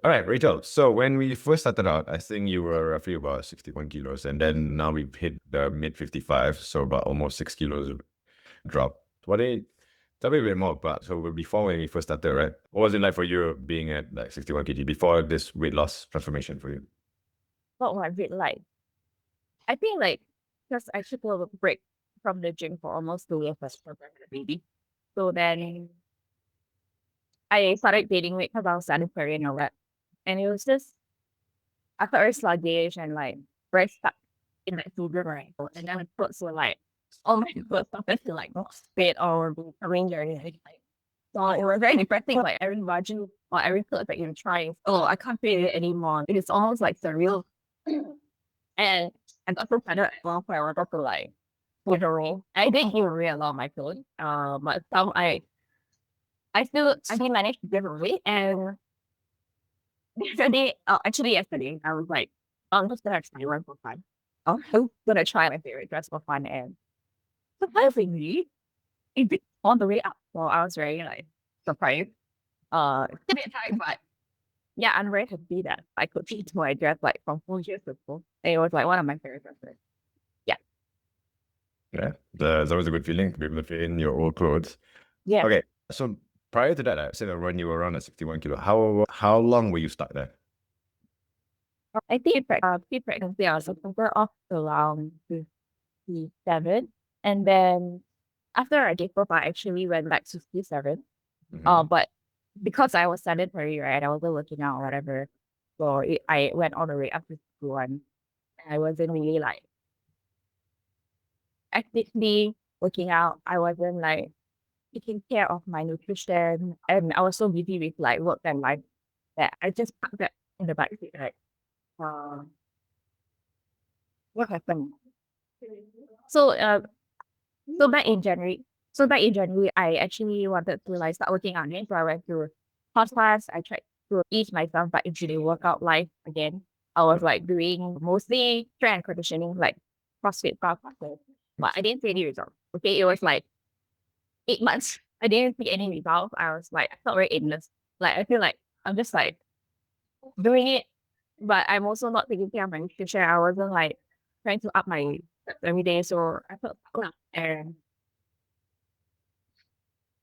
All right, Rachel. So when we first started out, I think you were roughly about 61 kilos, and then now we've hit the mid 55, so about almost 6 kilos of drop. Tell me a bit more about, so before when we first started, right? What was it like for you being at like 61 kg before this weight loss transformation for you? What was it like? I think like because I took a little break from the gym for almost 2 years for having a baby. So then I started gaining weight because I was sedentary and all that. And it was just I felt very sluggish and like very stuck in that sugar right. And then my clothes were like all my clothes started to like not fit or be arranged or anything. Like, so it was very depressing. Like every version or every clothes that you're trying, oh, I can't fit it anymore. It is almost like surreal. And I got so fed up at one point I wanted to like give away. I did give away a lot of my clothes. But some I did manage to give away. And yesterday, I was like, I'm just gonna try one for fun. I'm just gonna try my favorite dress for fun. And surprisingly, it on the way up. So I was very like surprised. It's a bit tight, but yeah, I'm very happy that I could fit my dress like from 4 years ago. And it was like one of my favorite dresses. Yeah. Yeah, it's always a good feeling to be able to fit in your old clothes. Yeah. Okay, so prior to that, I said that when you were around at 61 kilo, how long were you stuck there? I think pre-pregnancy, I was somewhere off around 57. And then after I gave birth, I actually went back to 57. Mhm. But because I was sedentary, right, I wasn't working out or whatever. So I went all the way up to 61. I wasn't really like actively working out. I wasn't like taking care of my nutrition. And I was so busy with like work and life that I just put that in the back seat. Like, uh, what happened? So, back in January, I actually wanted to like start working on it. So I went to hot class. I tried to ease myself back into the workout life again. I was like doing mostly strength and conditioning, like CrossFit power classes, but I didn't see any results. Okay, it was like 8 months. I didn't see any results. I was like, I felt very aimless. Like I feel like I'm just like doing it, but I'm also not taking care of my nutrition. I wasn't like trying to up my steps every day, so I felt stuck. And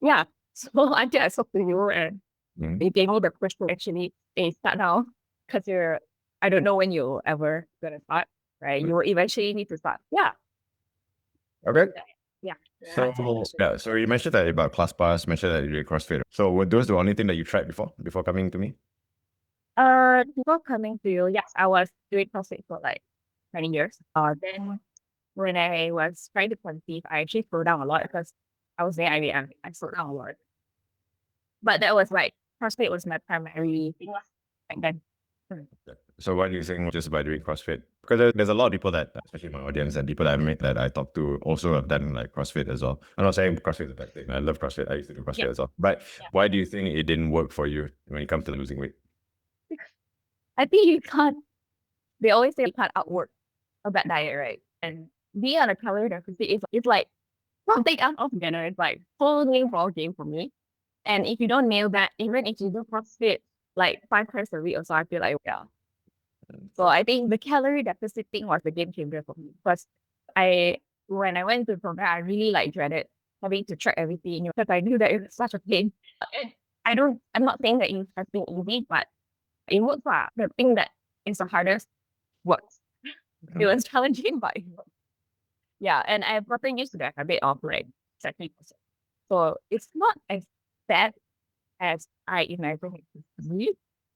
yeah. So until I spoke to you and Mhm. you gave me the push to actually start now because I don't know when you ever gonna start, right? You will eventually need to start. Yeah. Okay. Yeah. So you mentioned that about class pass, mentioned that you did CrossFit. So were those the only thing that you tried before coming to me? Before coming to you, yes, I was doing CrossFit for like 20 years. Then when I was trying to conceive, I actually slowed down a lot because I was doing IVF. I slowed down a lot. But that was like CrossFit was my primary thing back then. Hmm. So why do you think just by doing CrossFit? Because there's a lot of people that, especially my audience and people that I met that I talk to, also have done like CrossFit as well. I'm not saying CrossFit is a bad thing. I love CrossFit. I used to do Yeah. CrossFit as well. But Yeah. why do you think it didn't work for you when it comes to losing weight? I think you can't, they always say you can't outwork a bad diet, right? And being on a calorie deficit is like something else altogether. It's like whole new ball game for me. And if you don't nail that, even if you do CrossFit like 5 times a week or so, I feel like yeah. So I think the calorie deficit thing was the game changer for me because I when I went to the program, I really like dreaded having to track everything because I knew that it was such a pain. And I'm not saying that it has been easy, but it works. The thing that is the hardest works. It was challenging, but it worked. Yeah, and I've gotten used to the habit of like tracking myself. So it's not as bad as I imagine it to be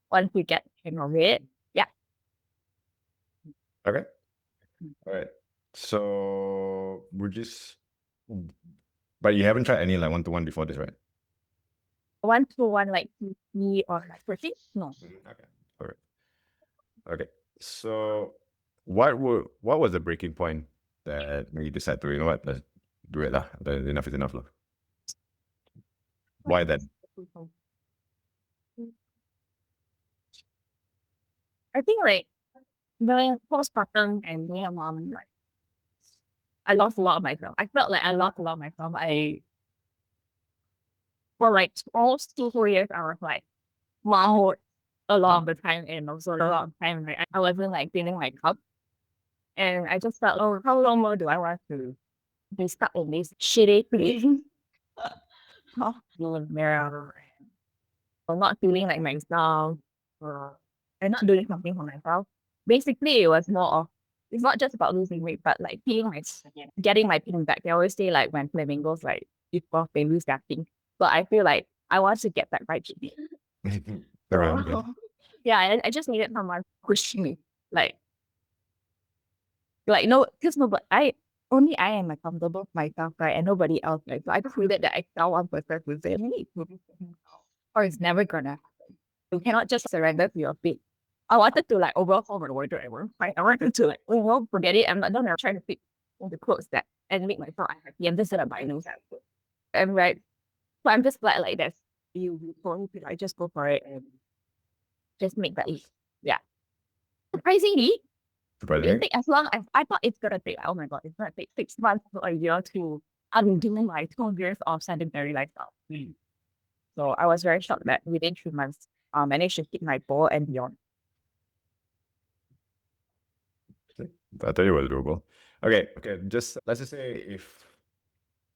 once we get the hang of it. Yeah. Okay. All right. So we're just, but you haven't tried any like one-to-one before this, right? 1-to-1 like PT or like protein? No. Okay. All right. Okay. So what was the breaking point that made you decide to, you know what, let's do it lah. Enough is enough lah. Why then? I think like the postpartum and being a mom, like I lost a lot of myself. I felt like I lost a lot of myself. For like almost 2 4 years, I was like mom a lot of the time, and also a lot of time like I wasn't like feeling my cup. And I just felt, oh, how long more do I want to be stuck in this shitty place? No mirror, or not feeling like myself, or and not doing something for myself. Basically, it was more of it's not just about losing weight, but like feeling like getting my pin back. They always say like when flamingos like give birth, they lose their pin. But I feel like I want to get that right pin. Around So, yeah, and I just needed someone pushing me, like no, because nobody, only I am like comfortable with myself, right, and nobody else, right. So I just needed that extra one person to say, hey, or it's never gonna happen. You cannot just surrender to your fate. I wanted to like overhaul my wardrobe. Right? I wanted to like, well, forget it. I'm not gonna try to fit all the clothes that and make myself unhappy. I'm just gonna buy new stuff. And right, so I'm just glad like that. You told me to like just go for it and just make that. Yeah. Surprisingly, it didn't take as long as I thought it's gonna take. Oh my god, it's gonna take 6 months to a year to undo my 2 years of sedentary lifestyle. So I was very shocked that within 3 months, I managed to hit my goal and beyond. I thought it was doable. Okay. Just let's just say if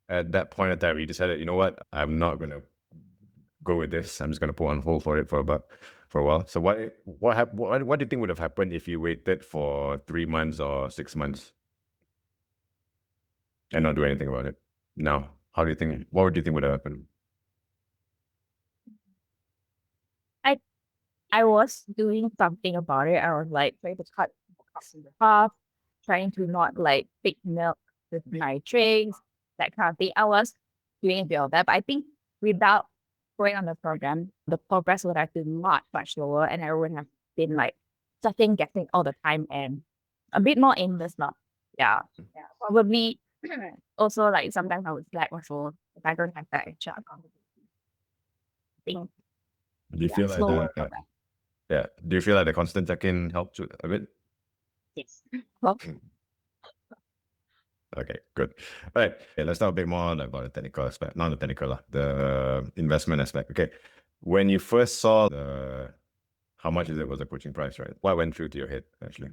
at that point in time you decided, you know what, I'm not gonna go with this. I'm just gonna put on hold for it for a while. So what do you think would have happened if you waited for 3 months or 6 months and not do anything about it? Now, what would you think would have happened? I was doing something about it. I was like trying to cut in half, trying to not like take milk with my drinks, that kind of thing. I was doing a bit of that, but I think without going on the program, the progress would have been much slower, and I would have been like second guessing all the time and a bit more aimless now. Yeah, probably. Also, like sometimes I would slack also if I don't have that extra accountability. Do you feel like Slower the progress. yeah? Do you feel like the constant check-in helped you a bit? Yes. Well, Okay, good. All right. Okay, let's talk a bit more about the technical aspect. Not the technical, the investment aspect. Okay. When you first saw how much is it was the coaching price, right? What went through to your head actually?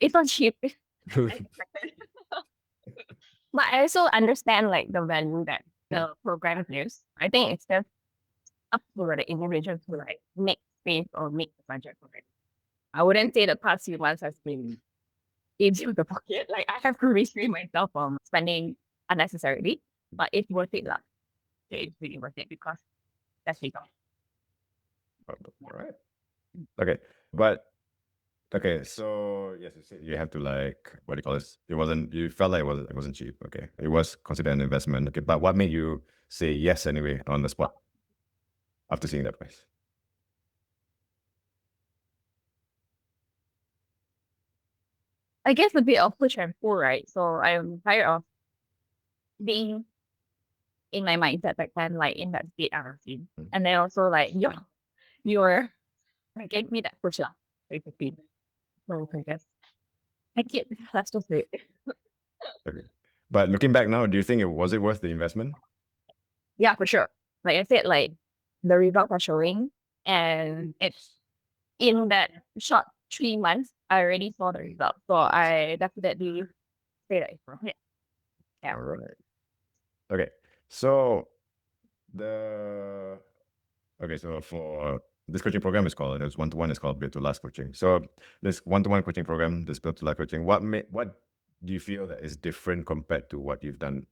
it's not cheap. But I also understand like the value that the program gives. I think it's just up to the individual to like make space or make the budget for it. I wouldn't say the past few months has been easy with the pocket. Like I have to restrain myself from spending unnecessarily, but it's worth it lah. It's really worth it because that's it. All right. Okay. But okay, so yes, you said you have to like what do you call this? You felt like it wasn't cheap. Okay. It was considered an investment. Okay. But what made you say yes anyway on the spot after seeing that price? I guess a bit of push and pull, right? So I'm tired of being in my mindset back then, like in that state I was in. And then also like you're gave me that push lah, basically. So I guess I get that's just it. Okay. But looking back now, do you think was it worth the investment? Yeah, for sure. Like I said, like the results are showing, and it's in that short 3 months, I already saw the results. So I definitely say that it's worth it. Yeah. All right. Okay. So the okay, so for this coaching program is called there's one-to-one is called Build to Last coaching. So this one-to-one coaching program, this Build to Last coaching, what do you feel that is different compared to what you've done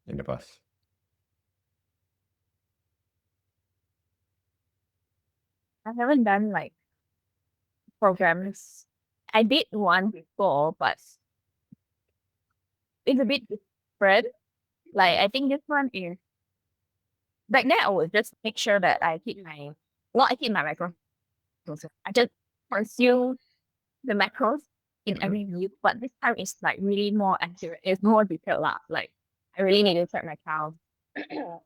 in the past? I haven't done like programs. I did one before, but it's a bit different. Like I think this one is back then I would just make sure that I hit my macros. I just consume the macros in every meal, but this time it's like really more accurate. It's more detailed lah. Like I really need to check my cows.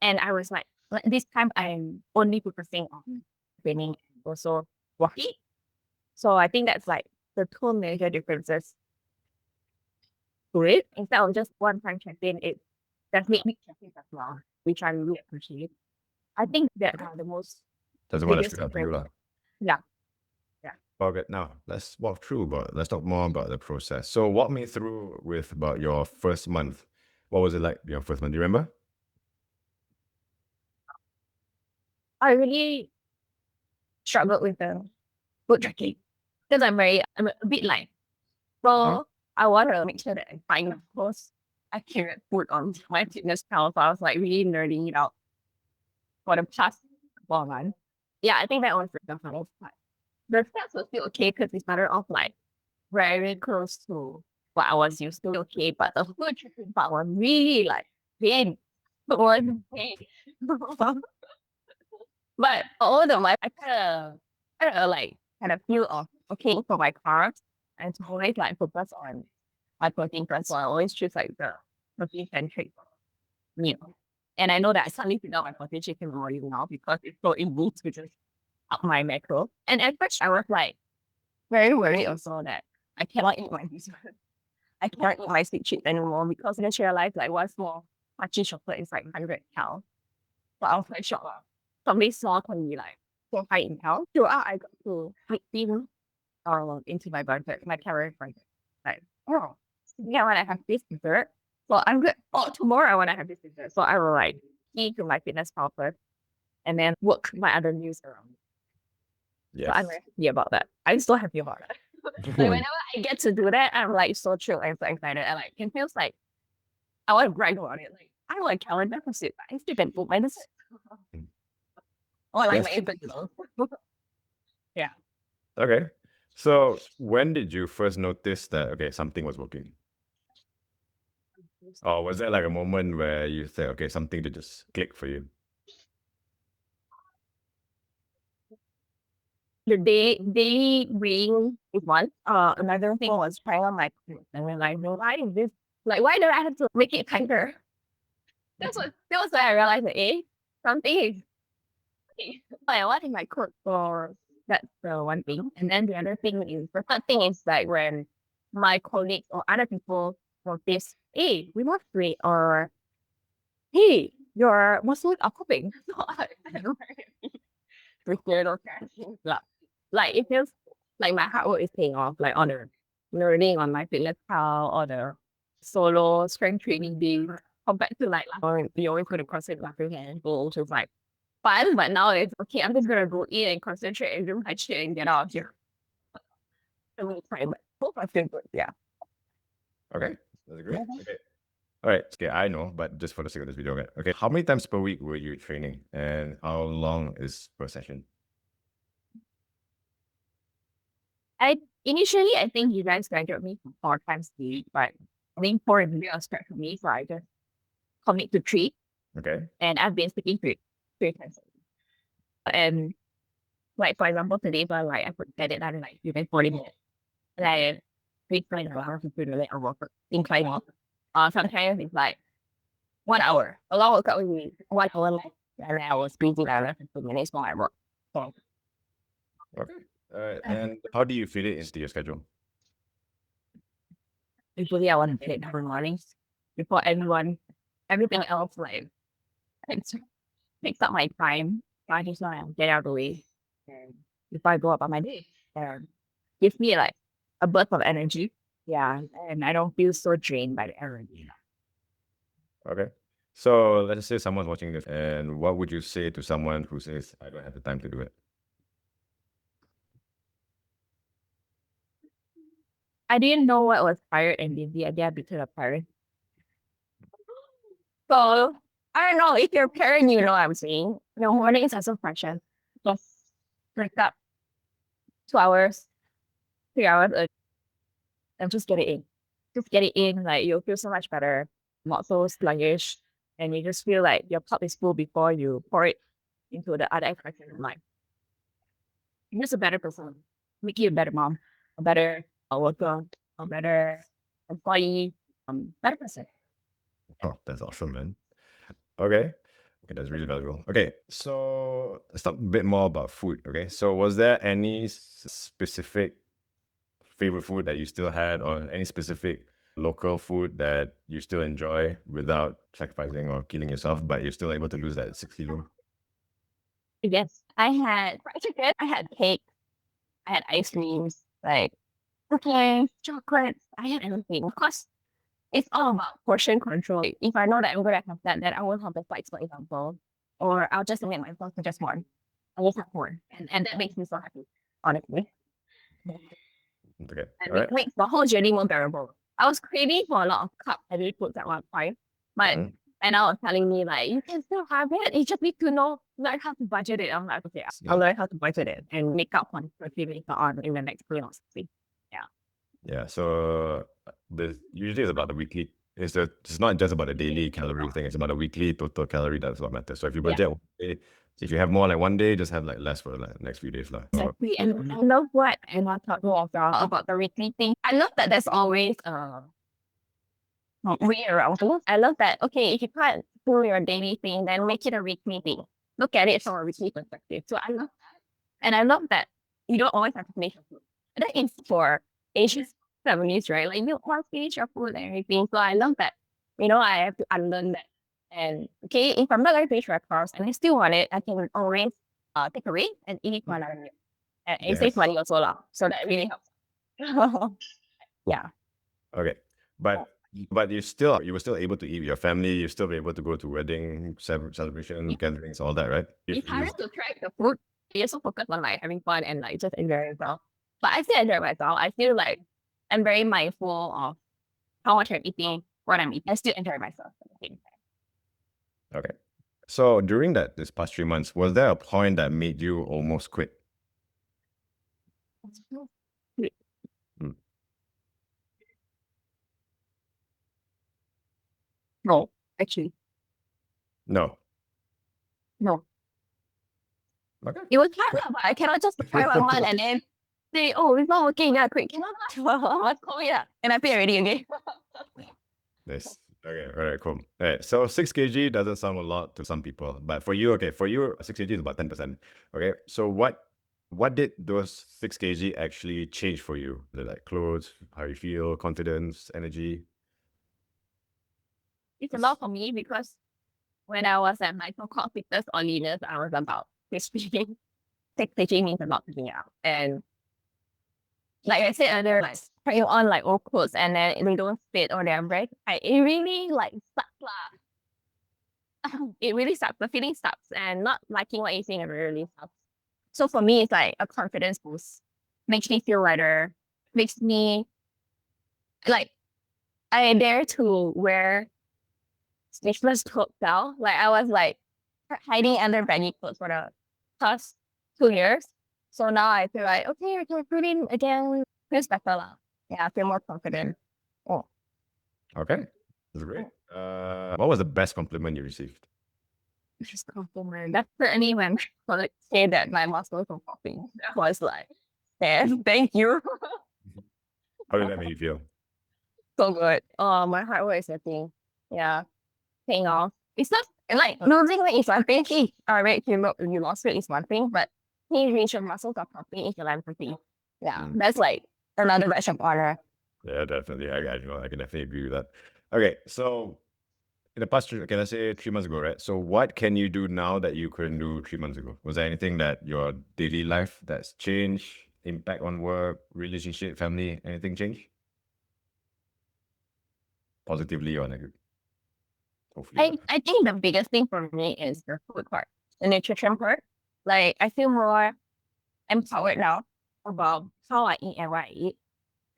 And I was like this time I'm only focusing on training and also walking. So I think that's like the two major differences to it. Instead of just one time check-in, it does make big check-ins as well, which I really appreciate. I think that are the most That's the one that biggest stood out to you, difference. lah. Yeah. Okay, now let's walk through, but let's talk more about the process. So walk me through with about your first month. What was it like your first month? Do you remember? I really struggled with the food tracking because I'm a bit like, well, I want to make sure that I find the most accurate food on my fitness pal. So I was like really nerding it out for the past 4 months. Yeah, I think that was the hardest part. The stats were still okay because it started off like very close to what I was used to. Okay, but the food tracking part was really like pain. It was pain. But all the life, I kind of feel of okay for my carbs and to always like focus on my protein first. So I always choose like the protein centric meal. And I know that I suddenly figured out my protein shake in the morning now because it's so easy to just up my macro. And at first I was like very worried also that I cannot eat my dessert. I cannot eat my sweet treats anymore because I just realized like one small Hachi chocolate is like 100 cal. So I was like shocked. Something small can be like so high in cal. Throughout I got to in into my budget, my calorie budget. Like, oh, yeah, I want to have this dessert. So I'm good. Oh, tomorrow I want to have this dessert. So I will like eat to my fitness pal first and then work my other meals around. So I'm Yes. very happy about that. I'm so happy about that. Like whenever I get to do that, I'm like so thrilled and so excited. And like it feels like I want to brag about it. Like I want a calendar deficit. I still can book my dessert. Or like Yes. my individual. Yeah. Okay. So when did you first notice that okay, something was working? Or was there like a moment where you said, okay, something to just click for you? The day weighing is one. Another thing was trying on my clothes and then like, no, why is this like why do I have to make it tighter? That was when I realized that something is I want in my clothes for that's the one thing. And then the other thing is the third thing is like when my colleagues or other people notice, hey, we lost weight or hey, your muscles are popping. So I don't know. Or crashing. Like it feels like my hard work is paying off, like on the learning on my fitness pal or the solo strength training day compared to like last time we always go to CrossFit laughing and go to like fun, but now it's okay, I'm just gonna go in and concentrate and do my shit and get out of here. A little time, but both are still good, yeah. Okay. That's great. Okay. All right. Okay, I know, but just for the sake of this video, okay. Okay. How many times per week were you training and how long is per session? Initially I think you guys graduate me from 4 times a week, but I think 4 is a bit of stretch for me, so I just commit to 3. Okay. And I've been sticking to it 3 times a week. And like for example today, but like I could get it done in like even 40 minutes. Like 3 hours to do the or work incline walk. Sometimes it's like 1 hour. A lot of workout with me 1 hour like and I was busy down 15 minutes more at work. So Okay. All right. And how do you fit it into your schedule? usually I want to get it every morning before everything else like takes up my time. So I just want to get out of the way and before I go about my day. And gives me like a burst of energy. Yeah. And I don't feel so drained by the energy. Okay. So let's say someone's watching this, and what would you say to someone who says, I don't have the time to do it? I didn't know what was pirate and the idea between a pirate. So I don't know if you're a parent, you know what I'm saying. Mornings are so precious. Just wake up 2 hours, 3 hours and just get it in. Just get it in, like you'll feel so much better, not so sluggish, and you just feel like your cup is full before you pour it into the other aspects of life. You're just a better person. Make you a better mom, a better worker, a better employee, better person. Oh, that's awesome, man. Okay. Okay, that's really valuable. Okay, so let's talk a bit more about food. Okay, so was there any specific favorite food that you still had, or any specific local food that you still enjoy without sacrificing or killing yourself, but you're still able to lose that 6 kilo? Yes, I had fried chicken, I had cake, I had ice creams, like cookies, chocolates. I had everything. Of course, it's all about portion control. Like, if I know that I'm gonna have that, then I won't have the flights, for example, or I'll just limit myself to just one. I just have one, and that makes me so happy, honestly. Okay. And All it right. makes the whole journey more bearable. I was craving for a lot of carb-heavy foods at one point, but Mhm. and I was telling me like you can still have it. You just need to know learn how to budget it. I'm like, okay, I'll learn how to budget it and make up for it later on in the next year or something. Yeah. Yeah. So the usually it's about the weekly. It's not just about the daily calorie thing. It's about the weekly total calorie. That's what matters. So if you Yeah. budget one day, if you have more like one day, just have like less for the like, next few days lah. So, Exactly. And I love what Emma talked about the weekly thing. I love that there's always way around it. I love that, okay, if you can't do your daily thing, then make it a weekly thing. Look at it from a weekly perspective. So I love that. And I love that you don't always have to finish your food. That is for Asian families, right? Like you want to finish your food and everything. So I love that. I have to unlearn that. And okay, if I'm not going to finish my carbs and I still want it, I can always take away and eat it for another meal. And it saves yes. money also lah. So that really helps. Yeah. Okay. But you were still able to eat with your family. You still be able to go to wedding celebration gatherings, all that, right? It's harder to track the food. You're so focused on like having fun and like just enjoying yourself. But I still enjoy myself. I feel like I'm very mindful of how much I'm eating, what I'm eating. I still enjoy myself at the same Okay. So during this past 3 months, was there a point that made you almost quit? time. Hmm. No, actually, No. no. Okay. It was hard, lah, but I cannot just try 1 month and then say, oh, it's not working. Yeah, quick. Cannot what's COVID lah. And I pay already again. Nice. Okay. All right. Cool. All right. So 6 kg doesn't sound a lot to some people, but for you, 6 kg is about 10%. Okay. So what did those 6 kg actually change for you? The like clothes, how you feel, confidence, energy. It's a lot for me because when I was at my so-called fitness or leanness, I was about 15. 6 kg means a lot to me now. And like I said earlier, like trying on like old clothes and then they don't fit or they're very tight. It really like sucks lah. It really sucks. The feeling sucks and not liking what you're saying it really sucks. So for me, it's like a confidence boost. Makes me feel lighter. Makes me like I dare to wear sleeveless clothes now. Like I was like hiding under baggy clothes for the past 2 years. So now I feel like okay, I can put in again. Feels better lah. Yeah, I feel more confident. Oh, Okay. That's great. What was the best compliment you received? just compliment. That's certainly when colleagues say that my muscles are popping. That was like, damn, thank you. How did that make you feel? So good. Oh, my hard work is a thing. Yeah, paying off. It's not like losing weight is one thing. Alright, you lost weight is one thing, but reach your muscles are popping is another thing. Yeah, that's like another badge of honor. Yeah, definitely. I can definitely agree with that. Okay, so in the past, can I say 3 months ago, right? So what can you do now that you couldn't do 3 months ago? Was there anything that your daily life that's changed, impact on work, relationship, family, anything changed? Positively or negatively? Hopefully. I think the biggest thing for me is the food part, the nutrition part. Like I feel more empowered now about how I eat and what I eat.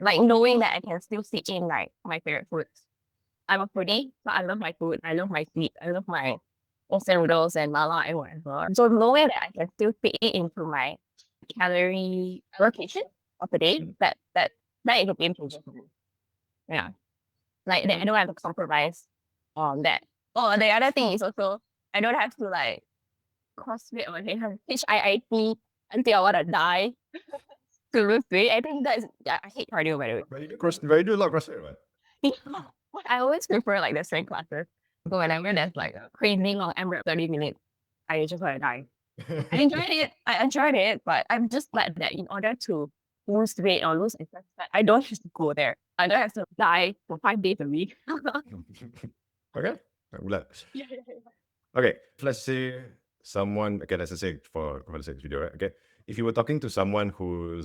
Like knowing that I can still sit in like my favorite foods. I'm a foodie, so I love my food. I love my sweet. I love my instant noodles and mala and whatever. So knowing that I can still fit it into my calorie allocation of the day, that is a game changer for me. Yeah. Like that I don't have to compromise on that. Oh, the other thing is also I don't have to like CrossFit or HIIT until I want to die to lose weight. I think I hate cardio by the way. But you do a lot of CrossFit, right? I always prefer like the strength classes. So whenever there's like a crazy long AMRAP 30 minutes, I just want to die. I enjoyed it, but I'm just glad that in order to lose weight or lose excess fat, I don't have to go there. I don't have to die for 5 days a week. Okay. I'm glad. Yeah. Okay, let's say someone, okay, let's just say for the sake of video, right? Okay, if you were talking to someone who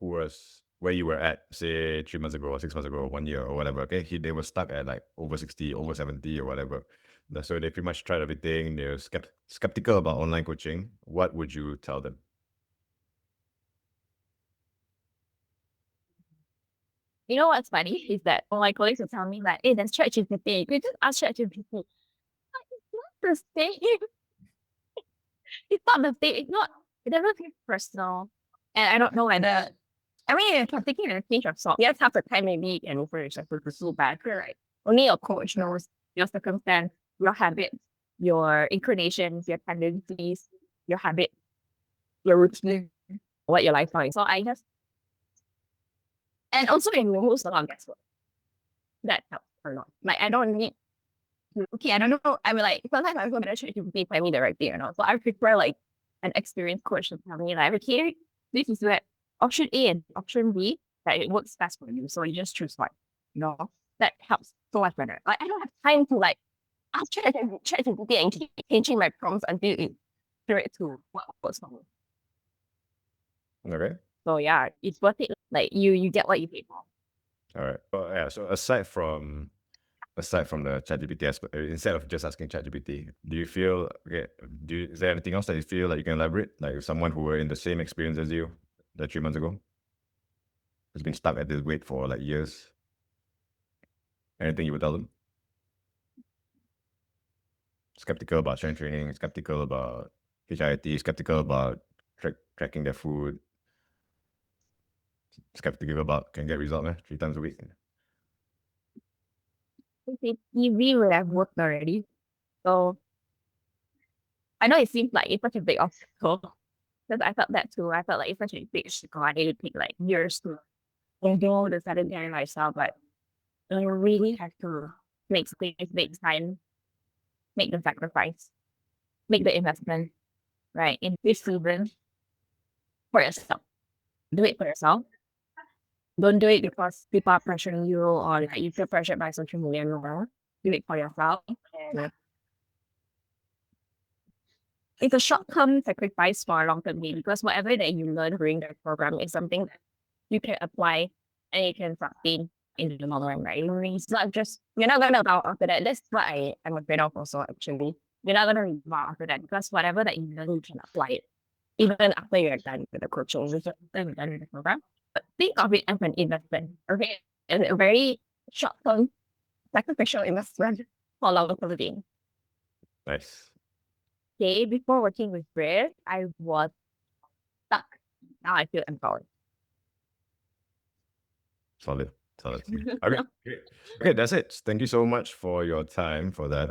was where you were at, say 3 months ago or 6 months ago, 1 year or whatever, okay, they were stuck at like over 60, over 70 or whatever. So they pretty much tried everything. They're skeptical about online coaching. What would you tell them? You know what's funny is that all my colleagues will tell me like, hey, there's ChatGPT. You just ask ChatGPT. Like, it's not the same. It's not the same. It's not, it doesn't feel personal. And I don't know whether, I mean, if I'm taking a pinch of salt, yes, half the time maybe you can over yourself to so bad, right? Only your coach knows your circumstance, your habits, your inclinations, your tendencies, your habit, your routine, what your lifestyle is. So I just, and also it removes a lot of guesswork. That helps a lot. Like I don't need okay, I don't know. I mean like sometimes I'm gonna try to be me the right thing or not. So I prefer like an experienced coach to tell me like, okay, this is what option A and option B that it works best for you. So you just choose one. You know, that helps so much better. Like I don't have time to like ask ChatGPT and keep changing my prompts until it it to what works for me. Okay. So yeah, it's worth it. Like you get what you pay for. All right. Well, yeah. So aside from the ChatGPT aspect, instead of just asking ChatGPT, do you feel okay? Is there anything else that you feel like you can elaborate? Like someone who were in the same experience as you, that 3 months ago, has been stuck at this weight for like years. Anything you would tell them? Skeptical about strength training, skeptical about HIIT, skeptical about tracking their food, skeptical about can get result 3 times a week. TV would have worked already. So I know it seems like it's such a big obstacle because I felt that too. I felt like it's such a big obstacle. I need to take like years to endure the sedentary lifestyle, but you really have to make space, make time, make the sacrifice, make the investment, right? In this season for yourself. Do it for yourself. Don't do it because people are pressuring you or like you feel pressured by social media anymore. Do it for yourself. And it's a short-term sacrifice for a long-term gain because whatever that you learn during the program is something that you can apply and you can sustain in the long run, right? It's not just, you're not going to bow after that. That's what I'm afraid of also, actually. You're not going to bow after that because whatever that you learn, you can apply it even after you're done with the coaching, after you're done with the program. But think of it as an investment, okay? And a very short-term sacrificial investment for long-term gain. Nice. Okay, before working with Brave, I was stuck. Now I feel empowered. Solid. Okay. Okay, that's it. Thank you so much for your time for that.